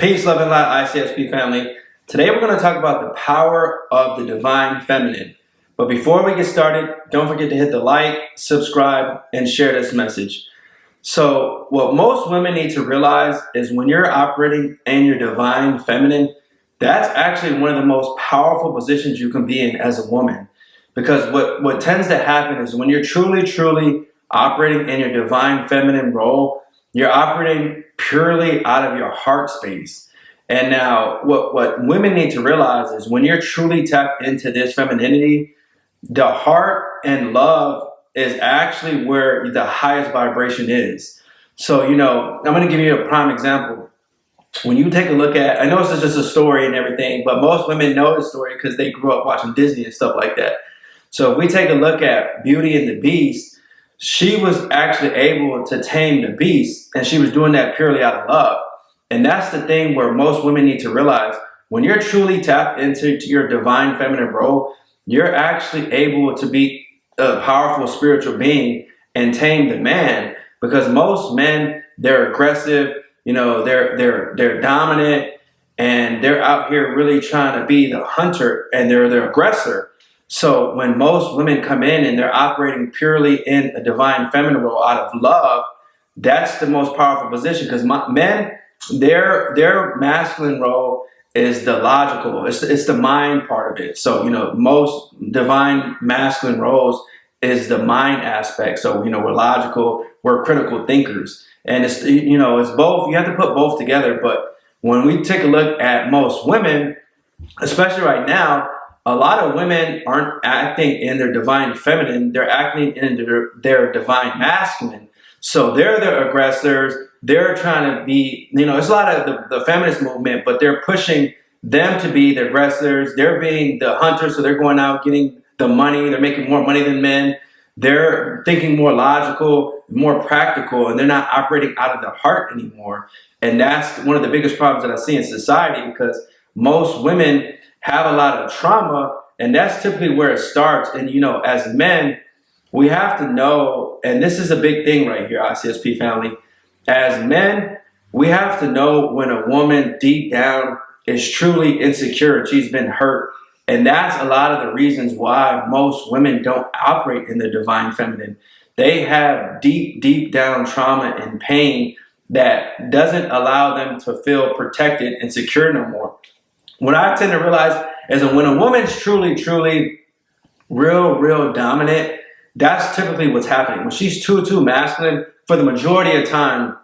Peace, love, and light, ICSP family. Today we're going to talk about the power of the divine feminine. But before we get started, don't forget to hit the like, subscribe, and share this message. So what most women need to realize is when you're operating in your divine feminine, that's actually one of the most powerful positions you can be in as a woman. Because what tends to happen is when you're truly operating in your divine feminine role, you're operating purely out of your heart space. And now what women need to realize is when you're truly tapped into this femininity, the heart and love is actually where the highest vibration is. So, I'm going to give you a prime example. When you take a look at, I know this is just a story and everything, but most women know the story because they grew up watching Disney and stuff like that. So if we take a look at Beauty and the Beast, she was actually able to tame the beast, and she was doing that purely out of love. And that's the thing where most women need to realize. When you're truly tapped into your divine feminine role, you're actually able to be a powerful spiritual being and tame the man. Because most men, they're aggressive, they're dominant, and they're out here really trying to be the hunter, and they're the aggressor. So when most women come in and they're operating purely in a divine feminine role out of love, that's the most powerful position. Because men, their masculine role is the logical, it's the mind part of it. So most divine masculine roles is the mind aspect. So we're logical, we're critical thinkers, and it's both. You have to put both together. But when we take a look at most women, especially right now, a lot of women aren't acting in their divine feminine, they're acting in their divine masculine. So they're the aggressors, they're trying to be, it's a lot of the feminist movement, but they're pushing them to be the aggressors, they're being the hunters, so they're going out getting the money, they're making more money than men, they're thinking more logical, more practical, and they're not operating out of the heart anymore. And that's one of the biggest problems that I see in society, because most women have a lot of trauma, and that's typically where it starts. And as men, we have to know, and this is a big thing right here, ICSP family. As men, we have to know when a woman deep down is truly insecure and she's been hurt. And that's a lot of the reasons why most women don't operate in the divine feminine. They have deep down trauma and pain that doesn't allow them to feel protected and secure no more. What I tend to realize is that when a woman's truly real dominant, that's typically what's happening. When she's too masculine, for the majority of time,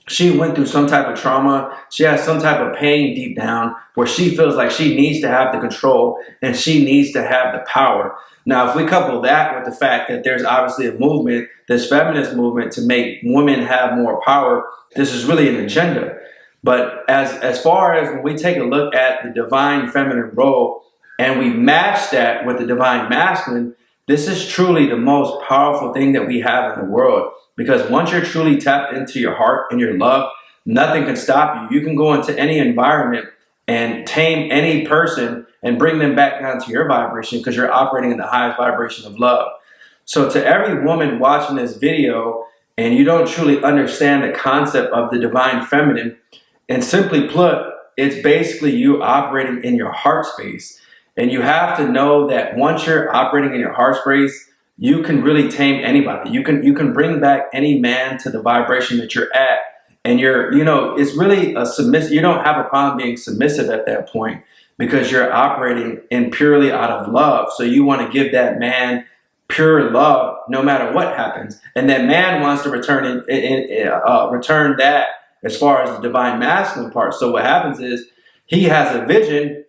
she went through some type of trauma. She has some type of pain deep down where she feels like she needs to have the control and she needs to have the power. Now, if we couple that with the fact that there's obviously a movement, this feminist movement to make women have more power, this is really an agenda. But as far as when we take a look at the divine feminine role and we match that with the divine masculine, this is truly the most powerful thing that we have in the world. Because once you're truly tapped into your heart and your love, nothing can stop you. You can go into any environment and tame any person and bring them back down to your vibration because you're operating in the highest vibration of love. So to every woman watching this video and you don't truly understand the concept of the divine feminine, and simply put, it's basically you operating in your heart space. And you have to know that once you're operating in your heart space, you can really tame anybody. You can bring back any man to the vibration that you're at. And it's really a submissive. You don't have a problem being submissive at that point because you're operating in purely out of love. So you want to give that man pure love no matter what happens. And that man wants to return that as far as the divine masculine part. So what happens is he has a vision,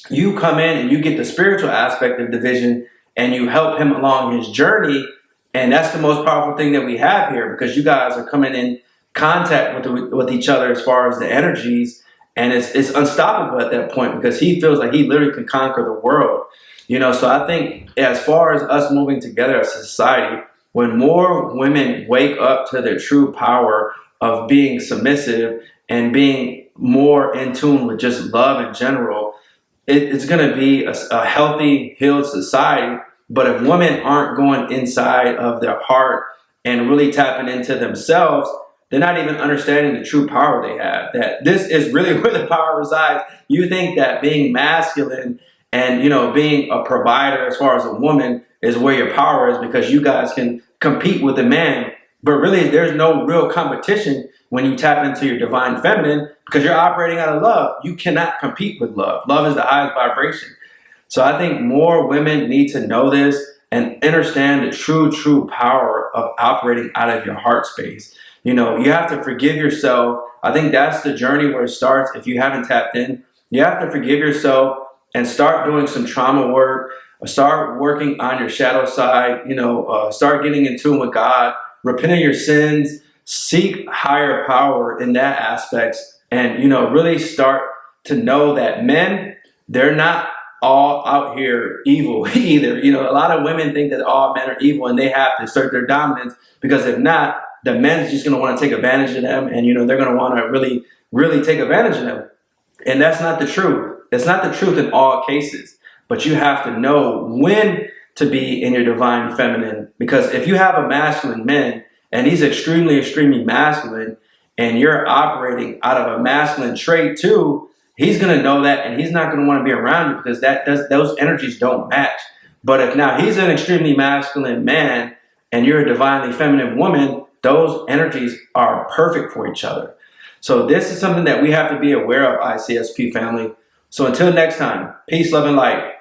you come in and you get the spiritual aspect of the vision and you help him along his journey. And that's the most powerful thing that we have here, because you guys are coming in contact with each other as far as the energies, and it's unstoppable at that point because he feels like he literally can conquer the world. So I think as far as us moving together as a society, when more women wake up to their true power of being submissive and being more in tune with just love in general, it's going to be a healthy, healed society. But if women aren't going inside of their heart and really tapping into themselves, they're not even understanding the true power they have. That this is really where the power resides. You think that being masculine and, being a provider as far as a woman is where your power is because you guys can compete with a man. But really, there's no real competition when you tap into your divine feminine because you're operating out of love. You cannot compete with love. Love is the highest vibration. So I think more women need to know this and understand the true power of operating out of your heart space. You have to forgive yourself. I think that's the journey where it starts. If you haven't tapped in, you have to forgive yourself and start doing some trauma work, start working on your shadow side, start getting in tune with God, repent of your sins, seek higher power in that aspects, and, really start to know that men, they're not all out here evil either. A lot of women think that all men are evil and they have to assert their dominance because if not, the men's just going to want to take advantage of them and, they're going to want to really take advantage of them. And that's not the truth. It's not the truth in all cases, but you have to know when to be in your divine feminine because if you have a masculine man and he's extremely masculine and you're operating out of a masculine trait too, he's going to know that and he's not going to want to be around you because those energies don't match. But if now he's an extremely masculine man and you're a divinely feminine woman, those energies are perfect for each other. So this is something that we have to be aware of, ICSP family. So until next time, peace, love, and light.